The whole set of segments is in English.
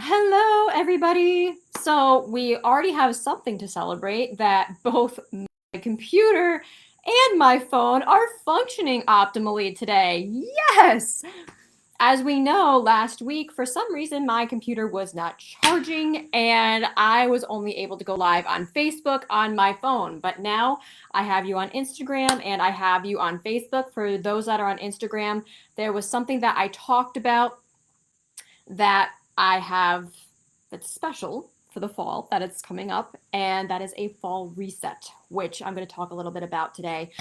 Hello, everybody. So, we already have something to celebrate that both my computer and my phone are functioning optimally today. Yes! As we know, last week, for some reason, my computer was not charging and I was only able to go live on Facebook on my phone. But now I have you on Instagram and I have you on Facebook. For those that are on Instagram, there was something that I talked about that I have that's special for the fall that it's coming up, and that is a fall reset, which I'm going to talk a little bit about today.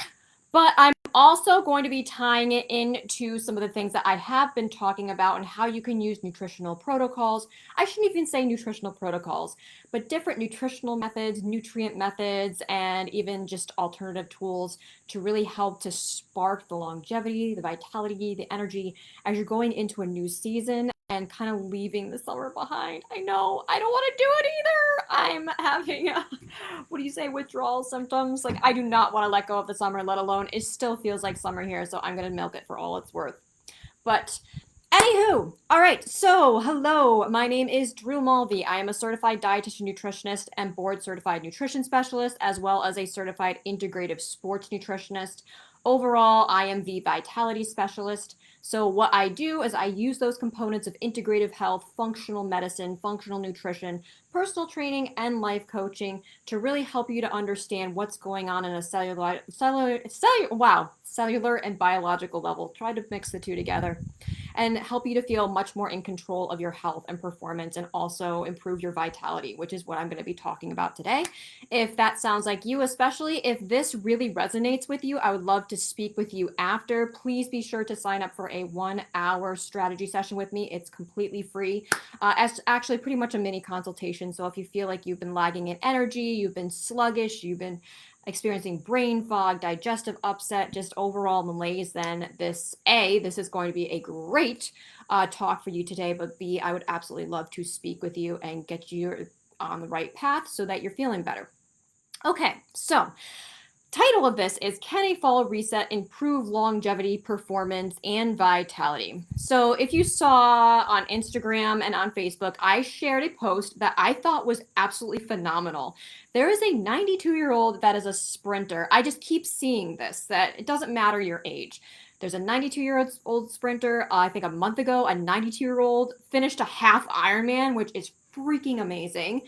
But I'm also going to be tying it into some of the things that I have been talking about and how you can use nutritional protocols. I shouldn't even say nutritional protocols, but different nutritional methods, nutrient methods, and even just alternative tools to really help to spark the longevity, the vitality, the energy as you're going into a new season and kind of leaving the summer behind. I know, I don't want to do it either. I'm having what do you say, withdrawal symptoms. Like, I do not want to let go of the summer, let alone it still feels like summer here, so I'm gonna milk it for all it's worth. But anywho, all right, so hello, my name is Drew Mulvey. I am a certified dietitian nutritionist and board certified nutrition specialist, as well as a certified integrative sports nutritionist. Overall, I am the vitality specialist. So what I do is I use those components of integrative health, functional medicine, functional nutrition, personal training, and life coaching to really help you to understand what's going on in a cellular and biological level. Try to mix the two together and help you to feel much more in control of your health and performance, and also improve your vitality, which is what I'm going to be talking about today. If that sounds like you, especially if this really resonates with you, I would love to speak with you after. Please be sure to sign up for a 1 hour strategy session with me. It's completely free. It's actually pretty much a mini consultation. So if you feel like you've been lagging in energy, you've been sluggish, you've been experiencing brain fog, digestive upset, just overall malaise, then this is going to be a great talk for you today. But B, I would absolutely love to speak with you and get you on the right path so that you're feeling better. Okay, so title of this is Can a Fall Reset Improve Longevity, Performance, and Vitality? So if you saw on Instagram and on Facebook, I shared a post that I thought was absolutely phenomenal. There is a 92-year-old that is a sprinter. I just keep seeing this, that it doesn't matter your age. There's a 92-year-old sprinter. I think a month ago, a 92-year-old finished a half Ironman, which is freaking amazing.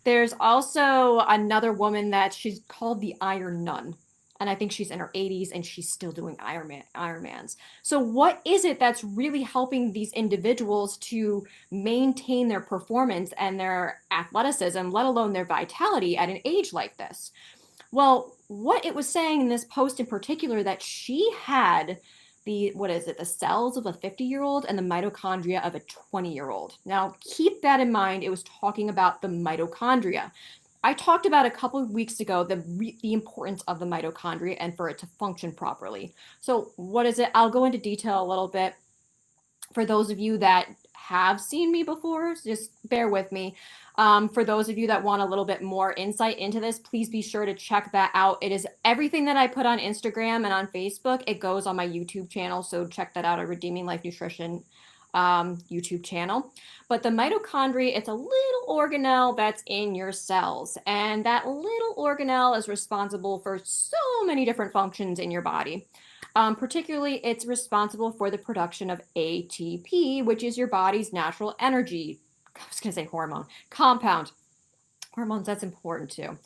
There's also another woman that she's called the Iron Nun. And I think she's in her 80s and she's still doing Ironmans. So what is it that's really helping these individuals to maintain their performance and their athleticism, let alone their vitality at an age like this? Well, what it was saying in this post in particular, that she had the cells of a 50-year-old and the mitochondria of a 20-year-old. Now, keep that in mind. It was talking about the mitochondria. I talked about a couple of weeks ago the importance of the mitochondria and for it to function properly. So, what is it? I'll go into detail a little bit. For those of you that have seen me before, just bear with me. For those of you that want a little bit more insight into this, please be sure to check that out. It is everything that I put on Instagram and on Facebook. It goes on my YouTube channel, so check that out, a Redeeming Life Nutrition YouTube channel. But the mitochondria, it's a little organelle that's in your cells, and that little organelle is responsible for so many different functions in your body. Particularly, it's responsible for the production of ATP, which is your body's natural energy. I was going to say hormone, compound. Hormones, that's important too.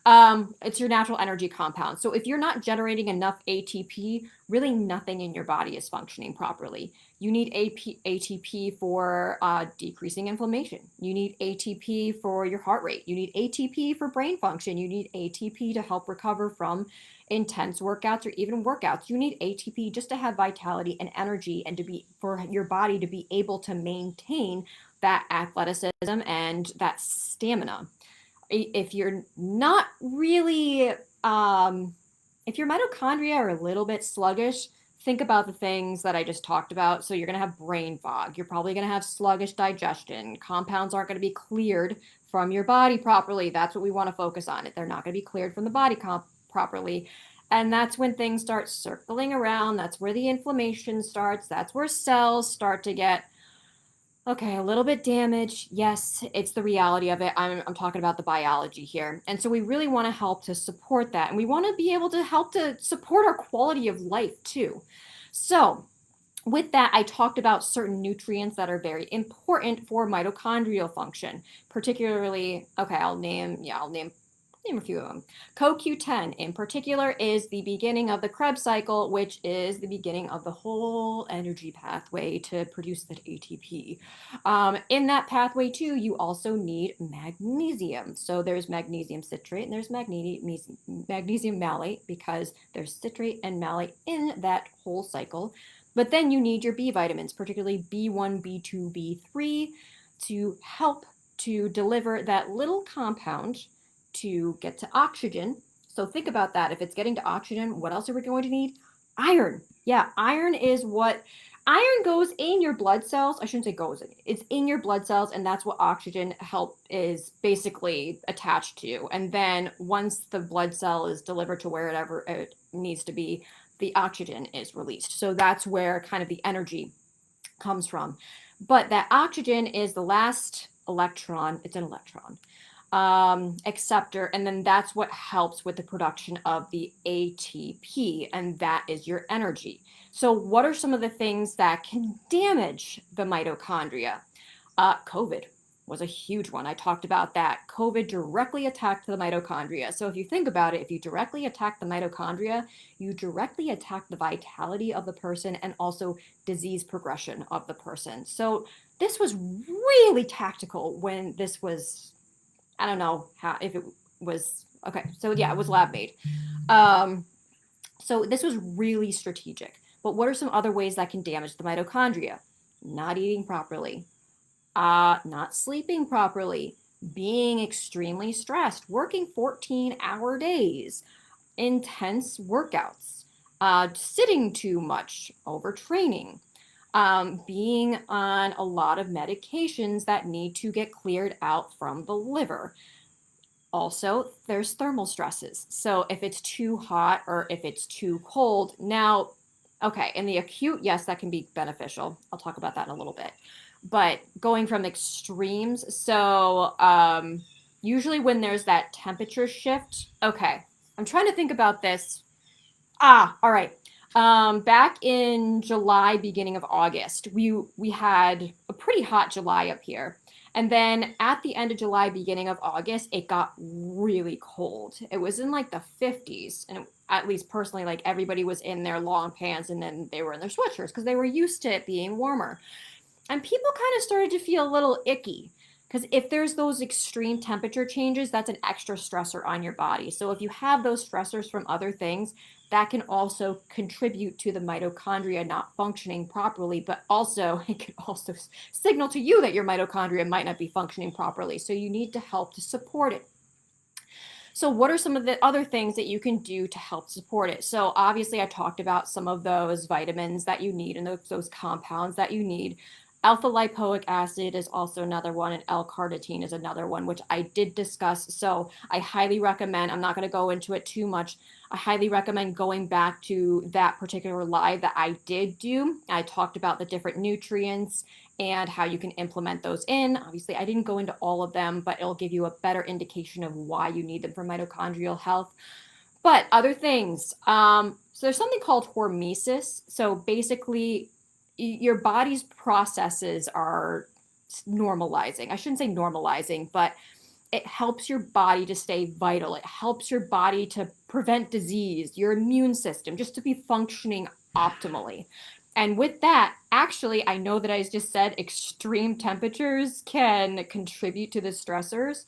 It's your natural energy compound. So if you're not generating enough ATP, really nothing in your body is functioning properly. You need ATP for decreasing inflammation. You need ATP for your heart rate. You need ATP for brain function. You need ATP to help recover from intense workouts or even workouts. You need ATP just to have vitality and energy and for your body to be able to maintain that athleticism and that stamina. If you're not really, if your mitochondria are a little bit sluggish, think about the things that I just talked about. So you're going to have brain fog. You're probably going to have sluggish digestion. Compounds aren't going to be cleared from your body properly. That's what we want to focus on. They're not going to be cleared from the body properly. And that's when things start circling around. That's where the inflammation starts. That's where cells start to get Okay, a little bit damaged. Yes, it's the reality of it. I'm talking about the biology here. And so we really want to help to support that. And we want to be able to help to support our quality of life too. So, with that, I talked about certain nutrients that are very important for mitochondrial function, particularly, okay, I'll name a few of them. CoQ10 in particular is the beginning of the Krebs cycle, which is the beginning of the whole energy pathway to produce that ATP. In that pathway, too, you also need magnesium. So there's magnesium citrate and there's magnesium malate because there's citrate and malate in that whole cycle. But then you need your B vitamins, particularly B1, B2, B3, to help to deliver that little compound to get to oxygen. So think about that. If it's getting to oxygen, what else are we going to need? Iron. Yeah, iron goes in your blood cells. I shouldn't say goes in. It's in your blood cells, and that's what oxygen help is basically attached to. And then once the blood cell is delivered to wherever it needs to be, the oxygen is released. So that's where kind of the energy comes from. But that oxygen is the last electron. It's an electron acceptor, and then that's what helps with the production of the ATP, and that is your energy. So, what are some of the things that can damage the mitochondria? COVID was a huge one. I talked about that. COVID directly attacked the mitochondria. So, if you think about it, if you directly attack the mitochondria, you directly attack the vitality of the person and also disease progression of the person. So, this was really tactical when this was I don't know how if it was okay. So yeah, it was lab made. Um, so this was really strategic. But what are some other ways that can damage the mitochondria? Not eating properly, not sleeping properly, being extremely stressed, working 14-hour days, intense workouts, sitting too much, overtraining, being on a lot of medications that need to get cleared out from the liver. Also, there's thermal stresses. So if it's too hot or if it's too cold, now, okay, in the acute, yes, that can be beneficial. I'll talk about that in a little bit. But going from extremes, so usually when there's that temperature shift, okay, I'm trying to think about this. All right. Back in July, beginning of August, we had a pretty hot July up here. And then at the end of July, beginning of August, it got really cold. It was in like the 50s. And at least personally, like everybody was in their long pants and then they were in their sweatshirts because they were used to it being warmer. And people kind of started to feel a little icky because if there's those extreme temperature changes, that's an extra stressor on your body. So if you have those stressors from other things, that can also contribute to the mitochondria not functioning properly, but also it can also signal to you that your mitochondria might not be functioning properly. So you need to help to support it. So, what are some of the other things that you can do to help support it? So, obviously, I talked about some of those vitamins that you need and those compounds that you need. Alpha lipoic acid is also another one, and L-carnitine is another one, which I did discuss. So, I highly recommend, I'm not going to go into it too much. I highly recommend going back to that particular live that I did do. I talked about the different nutrients and how you can implement those in. Obviously, I didn't go into all of them, but it'll give you a better indication of why you need them for mitochondrial health. But other things, so there's something called hormesis. So basically, your body's processes are normalizing. I shouldn't say normalizing, but it helps your body to stay vital. It helps your body to prevent disease, your immune system, just to be functioning optimally. And with that, actually, I know that I just said extreme temperatures can contribute to the stressors,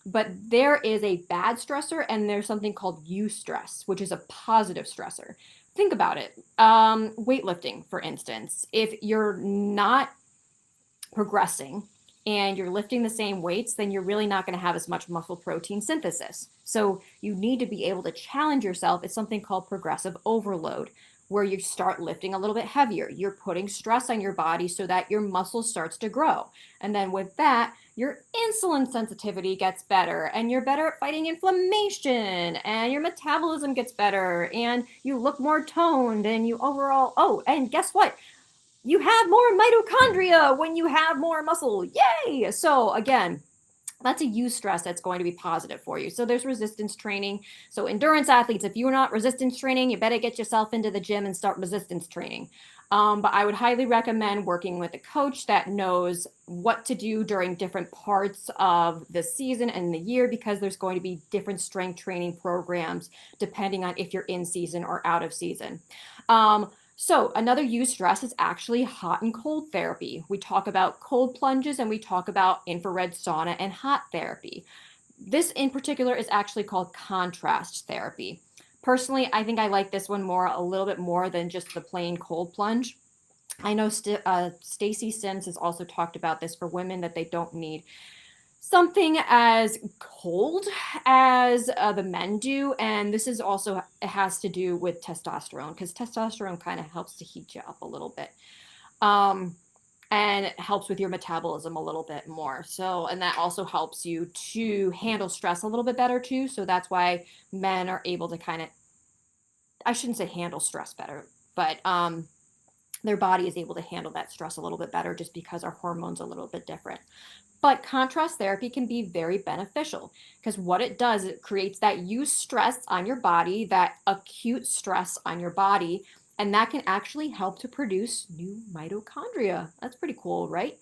but there is a bad stressor and there's something called eustress, which is a positive stressor. Think about it. Weightlifting, for instance, if you're not progressing and you're lifting the same weights, then you're really not going to have as much muscle protein synthesis. So you need to be able to challenge yourself. It's something called progressive overload, where you start lifting a little bit heavier. You're putting stress on your body so that your muscle starts to grow. And then with that, your insulin sensitivity gets better and you're better at fighting inflammation and your metabolism gets better and you look more toned and you overall, oh, and guess what? you have more mitochondria when you have more muscle. Yay! So again, that's a eustress that's going to be positive for you. So there's resistance training. So endurance athletes, if you're not resistance training, you better get yourself into the gym and start resistance training. But I would highly recommend working with a coach that knows what to do during different parts of the season and the year, because there's going to be different strength training programs depending on if you're in season or out of season. So another eustress is actually hot and cold therapy. We talk about cold plunges and we talk about infrared sauna and hot therapy. This in particular is actually called contrast therapy. Personally, I think I like this one a little bit more than just the plain cold plunge. I know Stacy Sims has also talked about this for women, that they don't need something as cold as the men do. And this is also, it has to do with testosterone, because testosterone kind of helps to heat you up a little bit. And it helps with your metabolism a little bit more. So, and that also helps you to handle stress a little bit better too. So that's why men are able to kind of, I shouldn't say handle stress better, but their body is able to handle that stress a little bit better, just because our hormones are a little bit different. But contrast therapy can be very beneficial, because what it does, it creates that eustress on your body, that acute stress on your body, and that can actually help to produce new mitochondria. That's pretty cool, right?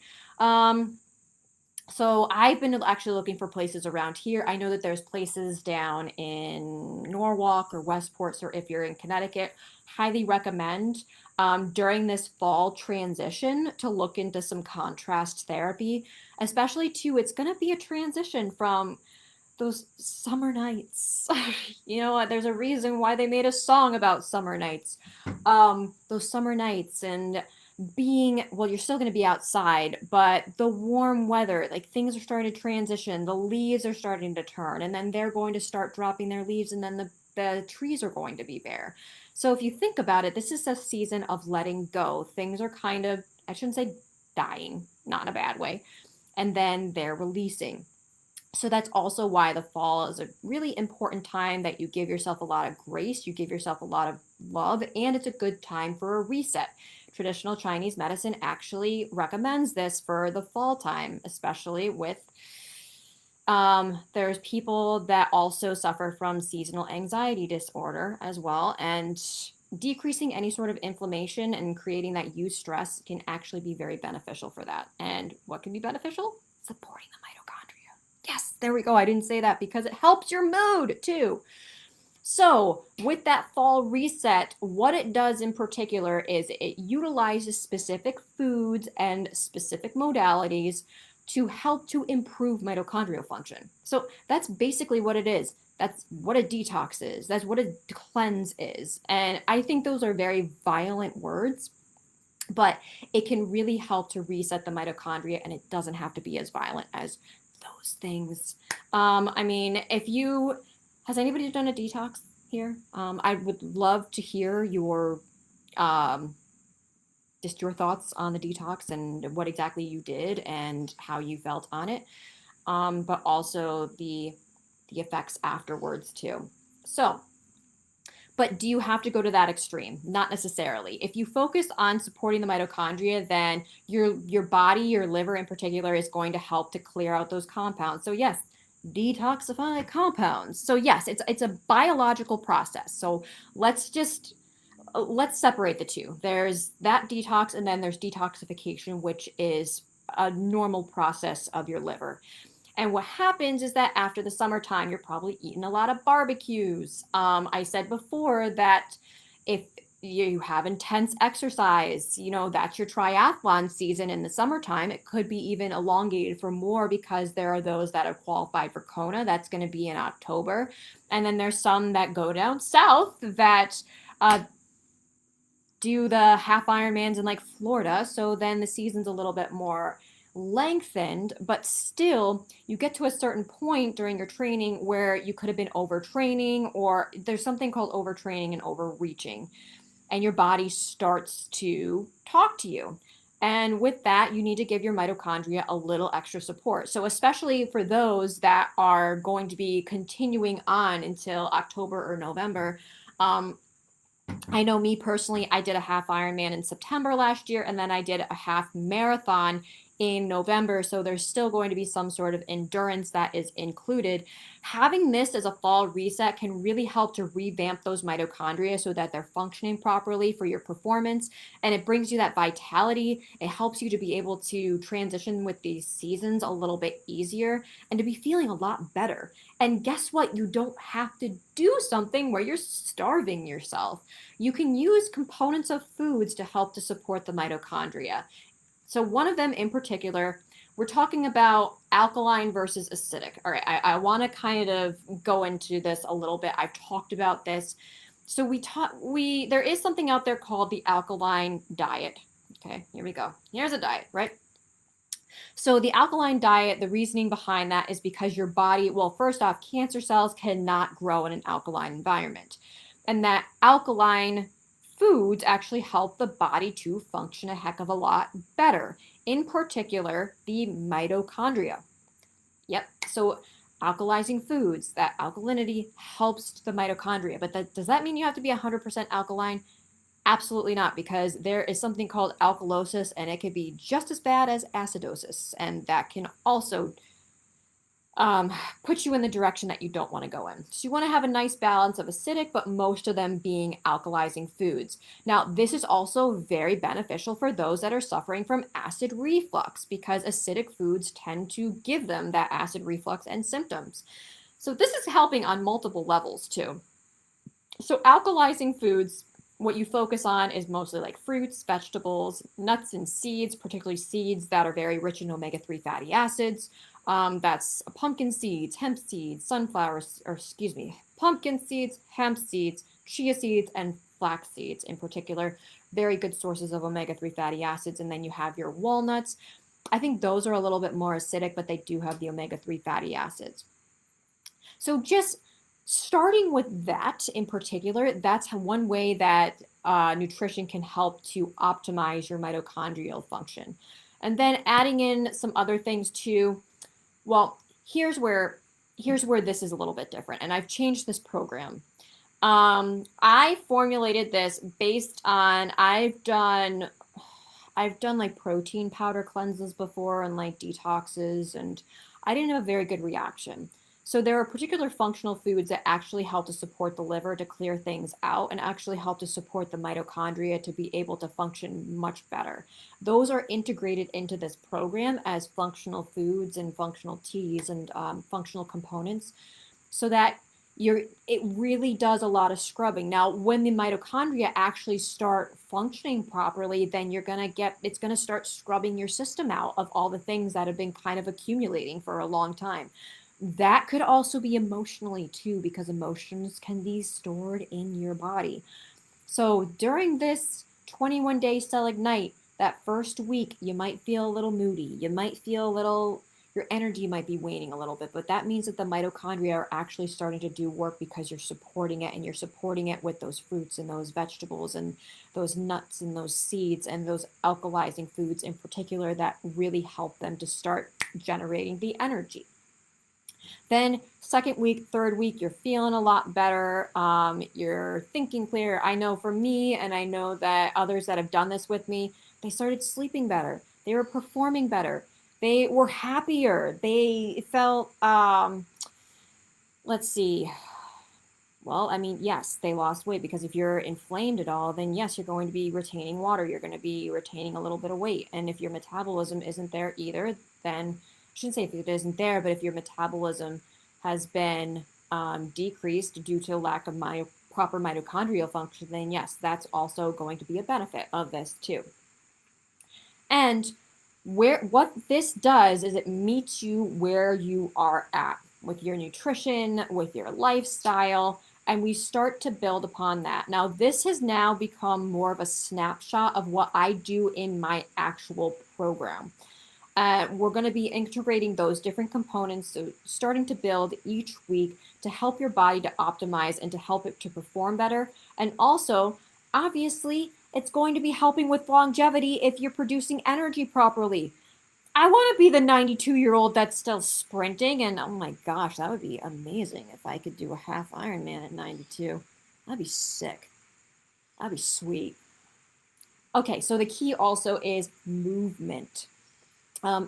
So I've been actually looking for places around here. I know that there's places down in Norwalk or Westport, or if you're in Connecticut, highly recommend during this fall transition to look into some contrast therapy, especially too, it's going to be a transition from those summer nights. There's a reason why they made a song about summer nights. Those summer nights and you're still going to be outside, but the warm weather, like things are starting to transition, the leaves are starting to turn, and then they're going to start dropping their leaves, and then the trees are going to be bare. So if you think about it, this is a season of letting go. Things are kind of, I shouldn't say dying, not in a bad way, and then they're releasing. So that's also why the fall is a really important time, that you give yourself a lot of grace, you give yourself a lot of love, and it's a good time for a reset. Traditional Chinese medicine actually recommends this for the fall time, especially with there's people that also suffer from seasonal anxiety disorder as well, and decreasing any sort of inflammation and creating that eustress can actually be very beneficial for that. And what can be beneficial? Supporting the mitochondria. Yes, there we go. I didn't say that because it helps your mood too. So with that fall reset, what it does in particular is it utilizes specific foods and specific modalities to help to improve mitochondrial function. So that's basically what it is. That's what a detox is. That's what a cleanse is. And I think those are very violent words, but it can really help to reset the mitochondria, and it doesn't have to be as violent as those things. Has anybody done a detox here? I would love to hear just your thoughts on the detox and what exactly you did and how you felt on it, but also the effects afterwards too. But do you have to go to that extreme? Not necessarily. If you focus on supporting the mitochondria, then your body, your liver in particular, is going to help to clear out those compounds. So yes, detoxify compounds. So yes, it's a biological process. So let's separate the two. There's that detox, and then there's detoxification, which is a normal process of your liver. And what happens is that after the summertime, you're probably eating a lot of barbecues. I said before that if you have intense exercise, that's your triathlon season in the summertime. It could be even elongated for more, because there are those that have qualified for Kona. That's going to be in October. And then there's some that go down south that do the half Ironmans in like Florida. So then the season's a little bit more lengthened, but still you get to a certain point during your training where you could have been overtraining, or there's something called overtraining and overreaching, and your body starts to talk to you. And with that, you need to give your mitochondria a little extra support. So especially for those that are going to be continuing on until October or November, I know me personally, I did a half Ironman in September last year, and then I did a half marathon in November. So there's still going to be some sort of endurance that is included. Having this as a fall reset can really help to revamp those mitochondria so that they're functioning properly for your performance. And it brings you that vitality. It helps you to be able to transition with these seasons a little bit easier and to be feeling a lot better. And guess what? You don't have to do something where you're starving yourself. You can use components of foods to help to support the mitochondria. So one of them in particular, we're talking about alkaline versus acidic. All right, I want to kind of go into this a little bit. I've talked about this. So there is something out there called the alkaline diet. Okay, here we go. Here's a diet, right? So the alkaline diet, the reasoning behind that is because your body, well, first off, cancer cells cannot grow in an alkaline environment. And that alkaline foods actually help the body to function a heck of a lot better. In particular, the mitochondria. Yep. So alkalizing foods, that alkalinity helps the mitochondria. But does that mean you have to be 100% alkaline? Absolutely not, because there is something called alkalosis, and it can be just as bad as acidosis, and that can also put you in the direction that you don't want to go in. So you want to have a nice balance of acidic, but most of them being alkalizing foods. Now, this is also very beneficial for those that are suffering from acid reflux, because acidic foods tend to give them that acid reflux and symptoms. So this is helping on multiple levels too. So alkalizing foods, what you focus on is mostly like fruits, vegetables, nuts, and seeds, particularly seeds that are very rich in omega-3 fatty acids. That's pumpkin seeds, hemp seeds, pumpkin seeds, hemp seeds, chia seeds, and flax seeds in particular. Very good sources of omega-3 fatty acids. And then you have your walnuts. I think those are a little bit more acidic, but they do have the omega-3 fatty acids. So just starting with that in particular, that's one way that nutrition can help to optimize your mitochondrial function. And then adding in some other things too. Well, here's where this is a little bit different, and I've changed this program. I formulated this based on I've done like protein powder cleanses before and like detoxes, and I didn't have a very good reaction. So there are particular functional foods that actually help to support the liver to clear things out and actually help to support the mitochondria to be able to function much better. Those are integrated into this program as functional foods and functional teas and functional components so that it really does a lot of scrubbing. Now, when the mitochondria actually start functioning properly, then it's going to start scrubbing your system out of all the things that have been kind of accumulating for a long time. That could also be emotionally too, because emotions can be stored in your body. So during this 21-day cell ignite, that first week, you might feel a little moody. You might feel a little, your energy might be waning a little bit, but that means that the mitochondria are actually starting to do work because you're supporting it, and you're supporting it with those fruits and those vegetables and those nuts and those seeds and those alkalizing foods in particular that really help them to start generating the energy. Then second week, third week, you're feeling a lot better. You're thinking clearer. I know for me, and I know that others that have done this with me, they started sleeping better. They were performing better. They were happier. They felt, let's see. Well, I mean, yes, they lost weight, because if you're inflamed at all, then yes, you're going to be retaining water. You're going to be retaining a little bit of weight. And if your metabolism isn't there either, then I shouldn't say if it isn't there, but if your metabolism has been decreased due to lack of proper mitochondrial function, then yes, that's also going to be a benefit of this too. And what this does is it meets you where you are at with your nutrition, with your lifestyle, and we start to build upon that. Now, this has now become more of a snapshot of what I do in my actual program. We're going to be integrating those different components, so starting to build each week to help your body to optimize and to help it to perform better. And also, obviously, it's going to be helping with longevity if you're producing energy properly. I want to be the 92-year-old that's still sprinting, and oh my gosh, that would be amazing if I could do a half Ironman at 92. That'd be sick. That'd be sweet. Okay, so the key also is movement.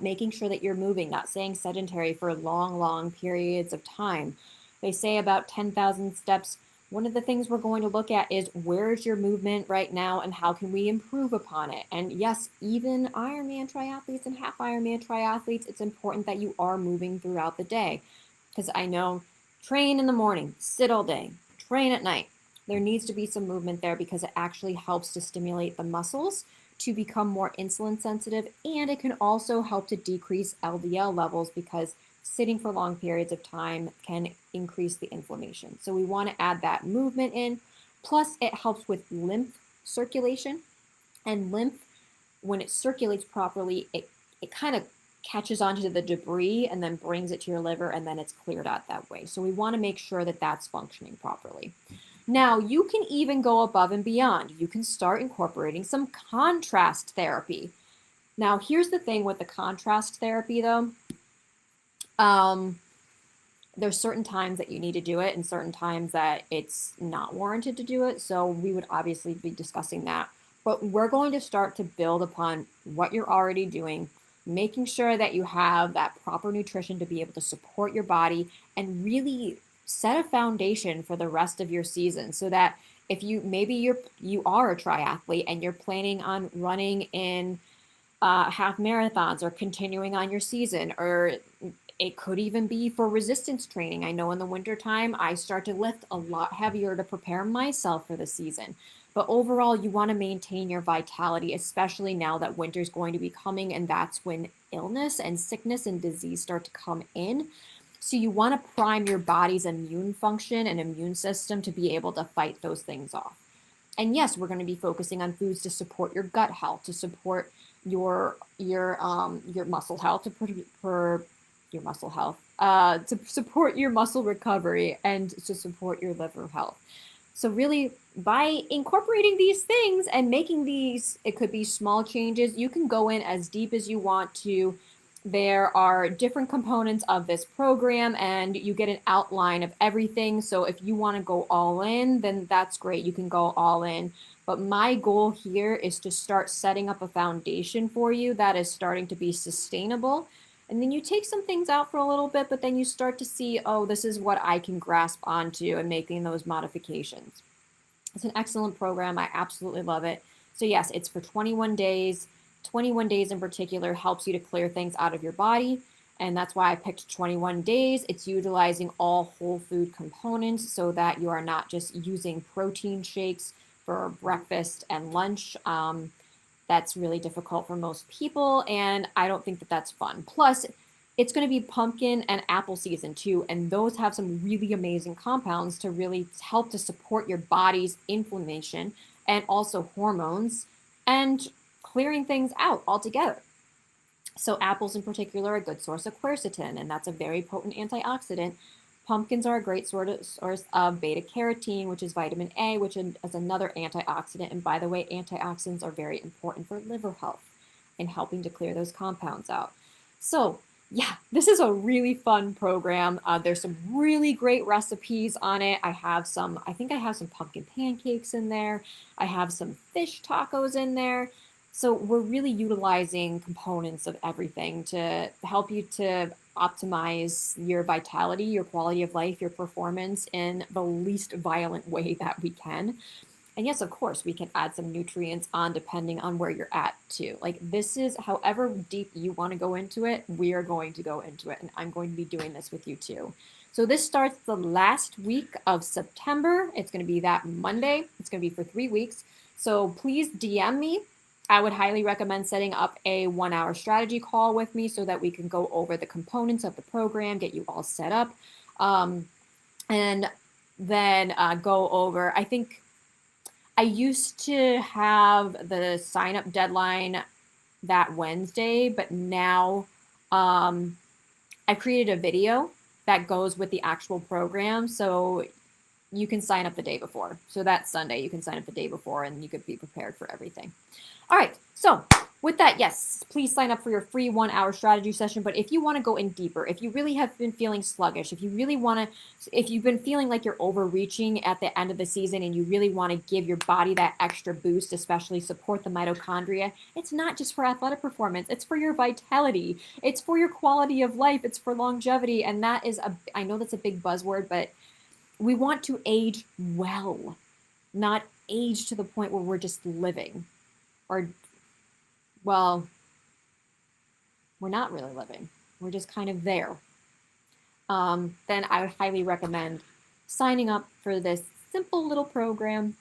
Making sure that you're moving, not staying sedentary for long, long periods of time. They say about 10,000 steps. One of the things we're going to look at is where's your movement right now and how can we improve upon it? And yes, even Ironman triathletes and half Ironman triathletes, it's important that you are moving throughout the day. Because I know train in the morning, sit all day, train at night. There needs to be some movement there because it actually helps to stimulate the muscles to become more insulin sensitive, and it can also help to decrease LDL levels because sitting for long periods of time can increase the inflammation. So we want to add that movement in. Plus, it helps with lymph circulation, and lymph, when it circulates properly, it kind of catches onto the debris and then brings it to your liver, and then it's cleared out that way. So we want to make sure that that's functioning properly. Now, you can even go above and beyond. You can start incorporating some contrast therapy. Now, here's the thing with the contrast therapy, though. There's certain times that you need to do it and certain times that it's not warranted to do it. So we would obviously be discussing that. But we're going to start to build upon what you're already doing, making sure that you have that proper nutrition to be able to support your body and really set a foundation for the rest of your season, so that if you are a triathlete and you're planning on running in half marathons or continuing on your season, or it could even be for resistance training. I know in the wintertime, I start to lift a lot heavier to prepare myself for the season. But overall, you want to maintain your vitality, especially now that winter's going to be coming, and that's when illness and sickness and disease start to come in. So you want to prime your body's immune function and immune system to be able to fight those things off. And yes, we're going to be focusing on foods to support your gut health, to support your muscle health, to support your muscle recovery, and to support your liver health. So really, by incorporating these things and making these, it could be small changes, you can go in as deep as you want to. There are different components of this program and you get an outline of everything. So if you want to go all in, then that's great. You can go all in. But my goal here is to start setting up a foundation for you that is starting to be sustainable. And then you take some things out for a little bit, but then you start to see, oh, this is what I can grasp onto, and making those modifications. It's an excellent program. I absolutely love it. So yes, it's for 21 days. 21 days in particular helps you to clear things out of your body. And that's why I picked 21 days. It's utilizing all whole food components so that you are not just using protein shakes for breakfast and lunch. That's really difficult for most people, and I don't think that that's fun. Plus, it's going to be pumpkin and apple season too, and those have some really amazing compounds to really help to support your body's inflammation and also hormones and clearing things out altogether. So apples in particular are a good source of quercetin, and that's a very potent antioxidant. Pumpkins are a great source of beta carotene, which is vitamin A, which is another antioxidant. And by the way, antioxidants are very important for liver health and helping to clear those compounds out. So yeah, this is a really fun program. There's some really great recipes on it. I think I have some pumpkin pancakes in there. I have some fish tacos in there. So we're really utilizing components of everything to help you to optimize your vitality, your quality of life, your performance in the least violent way that we can. And yes, of course, we can add some nutrients on depending on where you're at too. Like this is however deep you want to go into it, we are going to go into it. And I'm going to be doing this with you too. So this starts the last week of September. It's going to be that Monday. It's going to be for 3 weeks. So please DM me. I would highly recommend setting up a 1-hour strategy call with me so that we can go over the components of the program, get you all set up, and then go over, I think I used to have the sign up deadline that Wednesday, but now I created a video that goes with the actual program. So you can sign up the day before. So that Sunday, you can sign up the day before and you could be prepared for everything. All right, so with that, yes, please sign up for your free 1 hour strategy session. But if you want to go in deeper, if you really have been feeling sluggish, if you really want to, if you've been feeling like you're overreaching at the end of the season and you really want to give your body that extra boost, especially support the mitochondria, it's not just for athletic performance, it's for your vitality, it's for your quality of life, it's for longevity. And that is I know that's a big buzzword, but we want to age well, not age to the point where we're just living or, well, we're not really living. We're just kind of there. Then I would highly recommend signing up for this simple little program,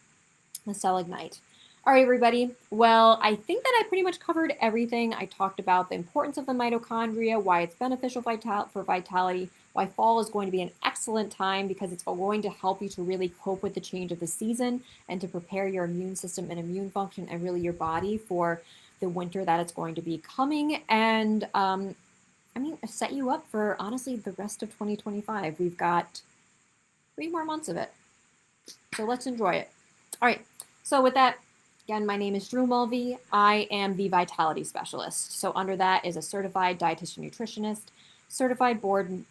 the Cell Ignite. All right, everybody. Well, I think that I pretty much covered everything. I talked about the importance of the mitochondria, why it's beneficial for vitality, why fall is going to be an excellent time because it's going to help you to really cope with the change of the season and to prepare your immune system and immune function and really your body for the winter that it's going to be coming. And set you up for honestly the rest of 2025. We've got 3 more months of it. So let's enjoy it. All right. So with that, again, my name is Drew Mulvey. I am the Vitality Specialist. So under that is a certified dietitian nutritionist, certified board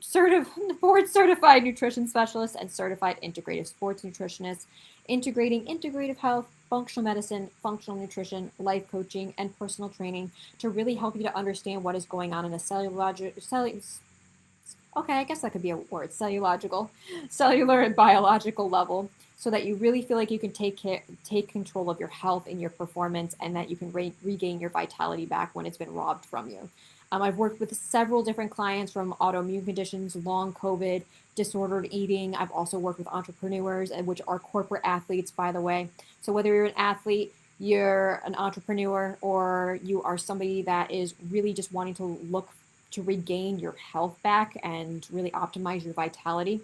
certified nutrition specialist, and certified integrative sports nutritionist, integrating integrative health, functional medicine, functional nutrition, life coaching, and personal training to really help you to understand what is going on in a okay, I guess that could be a word, cellular and biological level, so that you really feel like you can take control of your health and your performance, and that you can regain your vitality back when it's been robbed from you. I've worked with several different clients from autoimmune conditions, long COVID, disordered eating. I've also worked with entrepreneurs, which are corporate athletes, by the way. So whether you're an athlete, you're an entrepreneur, or you are somebody that is really just wanting to look to regain your health back and really optimize your vitality,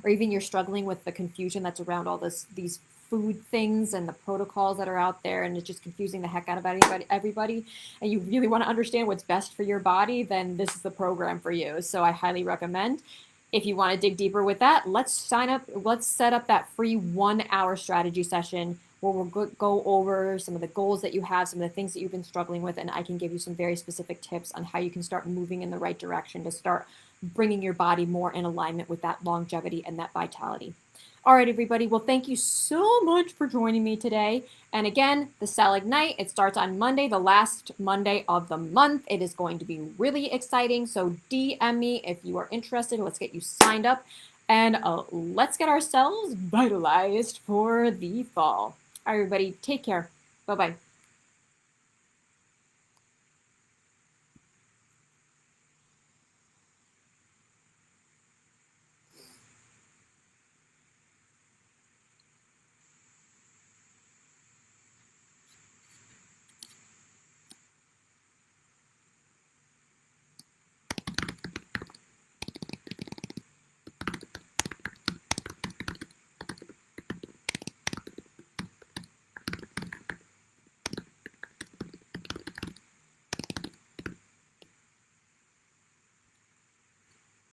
or even you're struggling with the confusion that's around all these food things and the protocols that are out there, and it's just confusing the heck out of everybody, and you really want to understand what's best for your body, then this is the program for you. So I highly recommend. If you want to dig deeper with that, let's set up that free 1 hour strategy session where we'll go over some of the goals that you have, some of the things that you've been struggling with, and I can give you some very specific tips on how you can start moving in the right direction to start bringing your body more in alignment with that longevity and that vitality. All right, everybody. Well, thank you so much for joining me today. And again, the Cell Ignite, it starts on Monday, the last Monday of the month. It is going to be really exciting. So DM me if you are interested. Let's get you signed up and let's get ourselves vitalized for the fall. All right, everybody. Take care. Bye-bye.